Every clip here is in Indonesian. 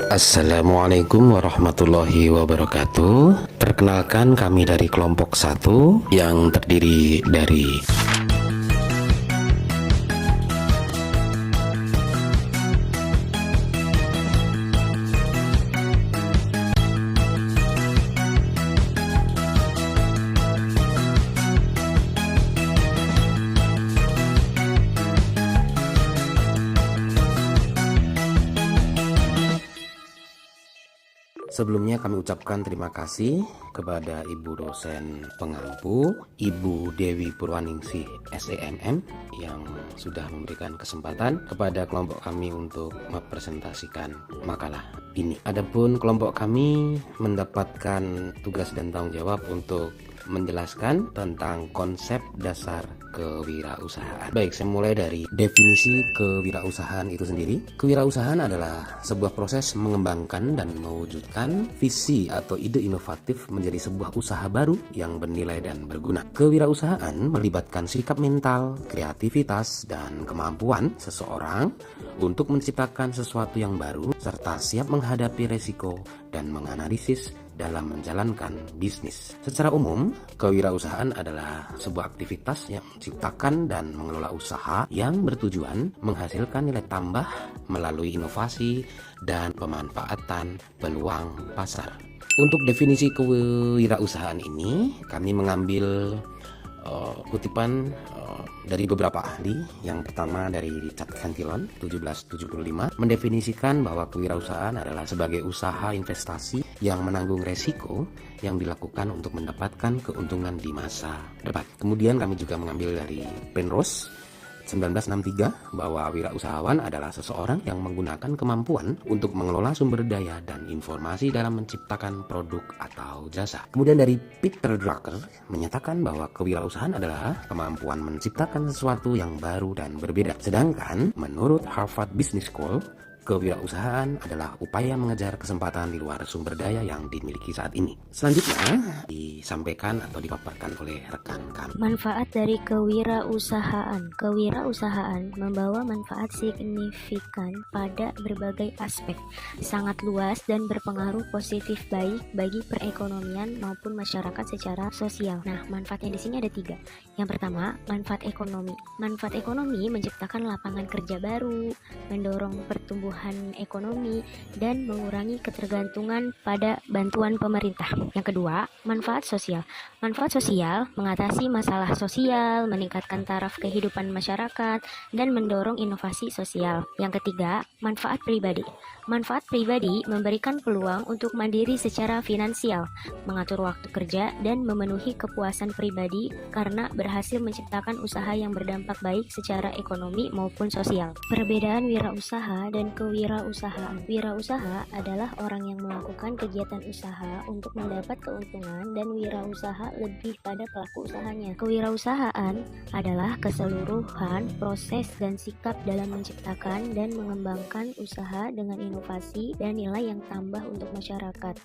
Assalamualaikum warahmatullahi wabarakatuh. Perkenalkan, kami dari kelompok 1 yang terdiri dari Sebelumnya kami ucapkan terima kasih kepada Ibu dosen pengampu, Ibu Dewi Purwaningsih SEMM, yang sudah memberikan kesempatan kepada kelompok kami untuk mempresentasikan makalah ini. Adapun kelompok kami mendapatkan tugas dan tanggung jawab untuk menjelaskan tentang konsep dasar kewirausahaan. Baik, saya mulai dari definisi kewirausahaan itu sendiri. Kewirausahaan adalah sebuah proses mengembangkan dan mewujudkan visi atau ide inovatif menjadi sebuah usaha baru yang bernilai dan berguna. Kewirausahaan melibatkan sikap mental, kreativitas, dan kemampuan seseorang untuk menciptakan sesuatu yang baru serta siap menghadapi resiko dan menganalisis dalam menjalankan bisnis. Secara umum, kewirausahaan adalah sebuah aktivitas yang menciptakan dan mengelola usaha yang bertujuan menghasilkan nilai tambah melalui inovasi dan pemanfaatan peluang pasar. Untuk definisi kewirausahaan ini, kami mengambil kutipan dari beberapa ahli. Yang pertama dari Richard Cantillon 1775 mendefinisikan bahwa kewirausahaan adalah sebagai usaha investasi yang menanggung resiko yang dilakukan untuk mendapatkan keuntungan di masa depan. Kemudian kami juga mengambil dari Penrose 1963 bahwa wirausahawan adalah seseorang yang menggunakan kemampuan untuk mengelola sumber daya dan informasi dalam menciptakan produk atau jasa. Kemudian dari Peter Drucker menyatakan bahwa kewirausahaan adalah kemampuan menciptakan sesuatu yang baru dan berbeda. Sedangkan menurut Harvard Business School, kewirausahaan adalah upaya mengejar kesempatan di luar sumber daya yang dimiliki saat ini. Selanjutnya disampaikan atau dipaparkan oleh rekan kami. Manfaat dari kewirausahaan. Kewirausahaan membawa manfaat signifikan pada berbagai aspek, sangat luas dan berpengaruh positif baik bagi perekonomian maupun masyarakat secara sosial. Nah, manfaatnya di sini ada 3. Yang pertama, manfaat ekonomi. Manfaat ekonomi menciptakan lapangan kerja baru, mendorong pertumbuhan ekonomi, dan mengurangi ketergantungan pada bantuan pemerintah. Yang kedua, manfaat sosial. Manfaat sosial mengatasi masalah sosial, meningkatkan taraf kehidupan masyarakat, dan mendorong inovasi sosial. Yang ketiga, manfaat pribadi. Manfaat pribadi memberikan peluang untuk mandiri secara finansial, mengatur waktu kerja, dan memenuhi kepuasan pribadi karena berhasil menciptakan usaha yang berdampak baik secara ekonomi maupun sosial. Perbedaan wirausaha dan kewirausahaan. Wirausaha adalah orang yang melakukan kegiatan usaha untuk mendapat keuntungan, dan wirausaha lebih pada pelaku usahanya. Kewirausahaan adalah keseluruhan proses dan sikap dalam menciptakan dan mengembangkan usaha dengan inovasi dan nilai yang tambah untuk masyarakat.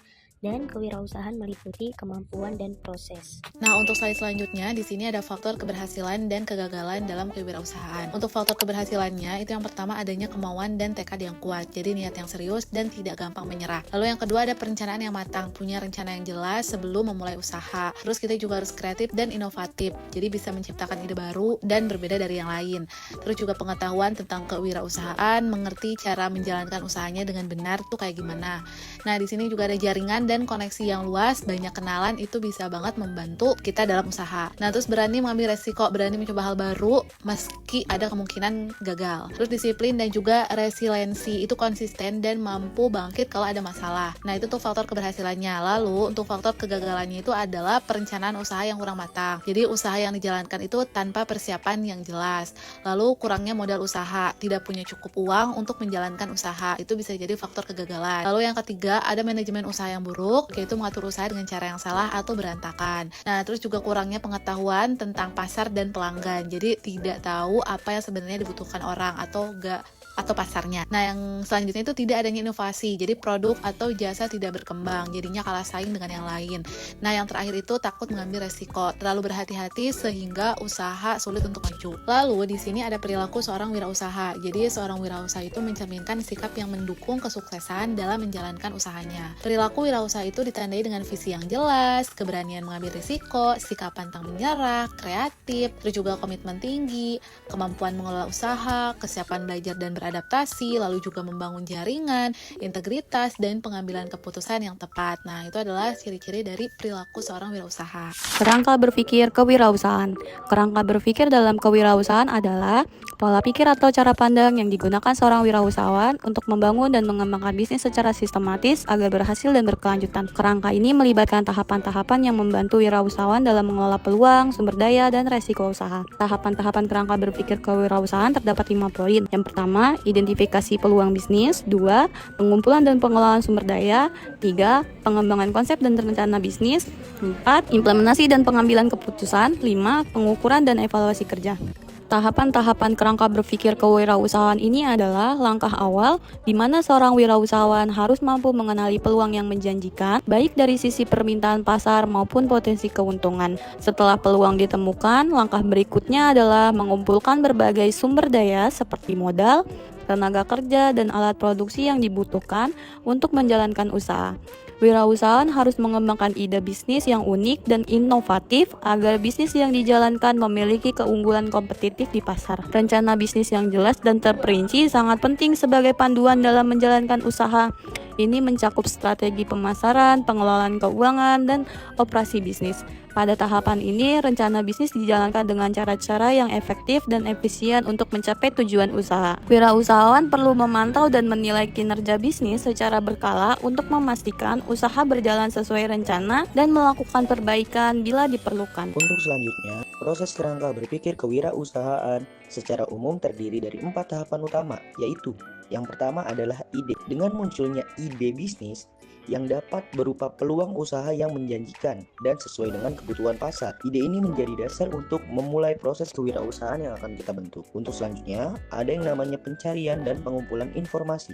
Dan kewirausahaan meliputi kemampuan dan proses. Nah, untuk slide selanjutnya, di sini ada faktor keberhasilan dan kegagalan dalam kewirausahaan. Untuk faktor keberhasilannya, itu yang pertama adanya kemauan dan tekad yang kuat, jadi niat yang serius dan tidak gampang menyerah. Lalu yang kedua ada perencanaan yang matang, punya rencana yang jelas sebelum memulai usaha. Terus kita juga harus kreatif dan inovatif, jadi bisa menciptakan ide baru dan berbeda dari yang lain. Terus juga pengetahuan tentang kewirausahaan, mengerti cara menjalankan usahanya dengan benar tuh kayak gimana. Nah, di sini juga ada jaringan dan koneksi yang luas, banyak kenalan, itu bisa banget membantu kita dalam usaha. Nah, terus berani mengambil resiko, berani mencoba hal baru meski ada kemungkinan gagal. Terus disiplin dan juga resiliensi, itu konsisten dan mampu bangkit kalau ada masalah. Nah, itu tuh faktor keberhasilannya. Lalu untuk faktor kegagalannya itu adalah perencanaan usaha yang kurang matang. Jadi usaha yang dijalankan itu tanpa persiapan yang jelas. Lalu kurangnya modal usaha, tidak punya cukup uang untuk menjalankan usaha, itu bisa jadi faktor kegagalan. Lalu yang ketiga ada manajemen usaha yang buruk, yaitu mengatur usaha dengan cara yang salah atau berantakan. Nah, terus juga kurangnya pengetahuan tentang pasar dan pelanggan. Jadi tidak tahu apa yang sebenarnya dibutuhkan orang atau gak atau pasarnya. Nah, yang selanjutnya itu tidak adanya inovasi, jadi produk atau jasa tidak berkembang, jadinya kalah saing dengan yang lain. Nah, yang terakhir itu takut mengambil resiko, terlalu berhati-hati sehingga usaha sulit untuk maju. Lalu di sini ada perilaku seorang wirausaha. Jadi seorang wirausaha itu mencerminkan sikap yang mendukung kesuksesan dalam menjalankan usahanya. Perilaku wirausaha itu ditandai dengan visi yang jelas, keberanian mengambil risiko, sikap pantang menyerah, kreatif, terus juga komitmen tinggi, kemampuan mengelola usaha, kesiapan belajar dan beradaptasi, lalu juga membangun jaringan, integritas, dan pengambilan keputusan yang tepat. Nah, itu adalah ciri-ciri dari perilaku seorang wirausaha. Kerangka berpikir kewirausahaan. Kerangka berpikir dalam kewirausahaan adalah pola pikir atau cara pandang yang digunakan seorang wirausahawan untuk membangun dan mengembangkan bisnis secara sistematis agar berhasil dan berkelanjutan. Kerangka ini melibatkan tahapan-tahapan yang membantu wirausahawan dalam mengelola peluang, sumber daya, dan resiko usaha. Tahapan-tahapan kerangka berpikir kewirausahaan terdapat 5 poin. Yang pertama, identifikasi peluang bisnis. 2, pengumpulan dan pengelolaan sumber daya. 3, pengembangan konsep dan rencana bisnis. 4, implementasi dan pengambilan keputusan. 5, pengukuran dan evaluasi kerja. Tahapan-tahapan kerangka berpikir kewirausahaan ini adalah langkah awal di mana seorang wirausahawan harus mampu mengenali peluang yang menjanjikan, baik dari sisi permintaan pasar maupun potensi keuntungan. Setelah peluang ditemukan, langkah berikutnya adalah mengumpulkan berbagai sumber daya seperti modal, tenaga kerja, dan alat produksi yang dibutuhkan untuk menjalankan usaha. Wirausahawan harus mengembangkan ide bisnis yang unik dan inovatif agar bisnis yang dijalankan memiliki keunggulan kompetitif di pasar. Rencana bisnis yang jelas dan terperinci sangat penting sebagai panduan dalam menjalankan usaha. Ini mencakup strategi pemasaran, pengelolaan keuangan, dan operasi bisnis. Pada tahapan ini, rencana bisnis dijalankan dengan cara-cara yang efektif dan efisien untuk mencapai tujuan usaha. Wirausahawan perlu memantau dan menilai kinerja bisnis secara berkala untuk memastikan usaha berjalan sesuai rencana dan melakukan perbaikan bila diperlukan. Untuk selanjutnya, proses kerangka berpikir kewirausahaan secara umum terdiri dari 4 tahapan utama, yaitu yang pertama adalah ide. Dengan munculnya ide bisnis yang dapat berupa peluang usaha yang menjanjikan dan sesuai dengan kebutuhan pasar. Ide ini menjadi dasar untuk memulai proses kewirausahaan yang akan kita bentuk. Untuk selanjutnya, ada yang namanya pencarian dan pengumpulan informasi.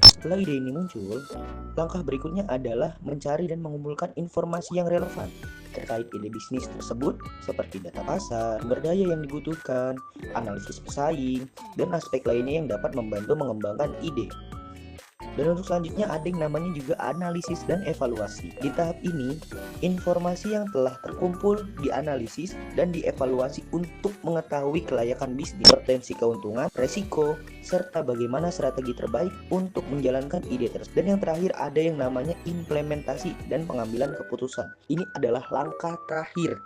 Setelah ide ini muncul, langkah berikutnya adalah mencari dan mengumpulkan informasi yang relevan terkait ide bisnis tersebut, seperti data pasar, sumber daya yang dibutuhkan, analisis pesaing, dan aspek lainnya yang dapat membantu mengembangkan ide. Dan untuk selanjutnya ada yang namanya juga analisis dan evaluasi. Di tahap ini, informasi yang telah terkumpul dianalisis dan dievaluasi untuk mengetahui kelayakan bisnis, potensi keuntungan, resiko, serta bagaimana strategi terbaik untuk menjalankan ide tersebut. Dan yang terakhir ada yang namanya implementasi dan pengambilan keputusan. Ini adalah langkah terakhir.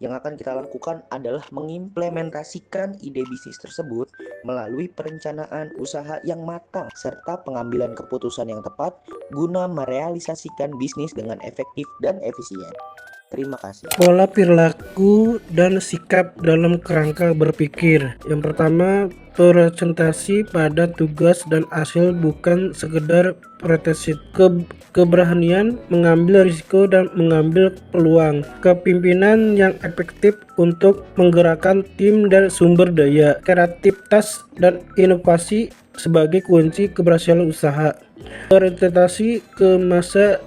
Yang akan kita lakukan adalah mengimplementasikan ide bisnis tersebut melalui perencanaan usaha yang matang serta pengambilan keputusan yang tepat guna merealisasikan bisnis dengan efektif dan efisien. Terima kasih. Pola perilaku dan sikap dalam kerangka berpikir. Yang pertama, presentasi pada tugas dan hasil bukan sekedar pretensi. Keberanian mengambil risiko dan mengambil peluang. Kepemimpinan yang efektif untuk menggerakkan tim dan sumber daya. Kreativitas dan inovasi sebagai kunci keberhasilan usaha. Orientasi ke masa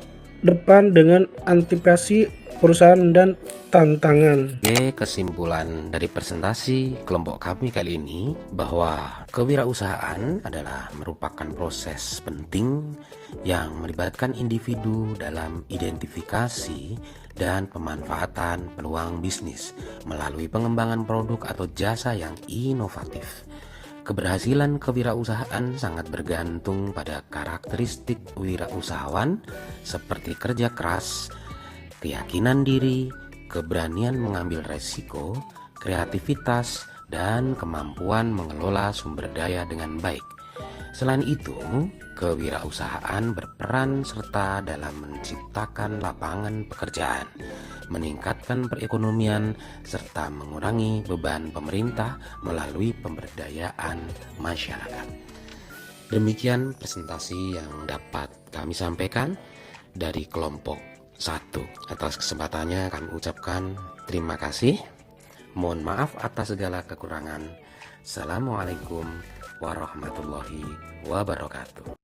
depan dengan antisipasi perusahaan dan tantangan. Oke, kesimpulan dari presentasi kelompok kami kali ini bahwa kewirausahaan adalah merupakan proses penting yang melibatkan individu dalam identifikasi dan pemanfaatan peluang bisnis melalui pengembangan produk atau jasa yang inovatif. Keberhasilan kewirausahaan sangat bergantung pada karakteristik wirausahawan seperti kerja keras, keyakinan diri, keberanian mengambil resiko, kreativitas, dan kemampuan mengelola sumber daya dengan baik. Selain itu, kewirausahaan berperan serta dalam menciptakan lapangan pekerjaan, meningkatkan perekonomian, serta mengurangi beban pemerintah melalui pemberdayaan masyarakat. Demikian presentasi yang dapat kami sampaikan dari kelompok 1. Atas kesempatannya kami ucapkan terima kasih. Mohon maaf atas segala kekurangan. Assalamualaikum warahmatullahi wabarakatuh.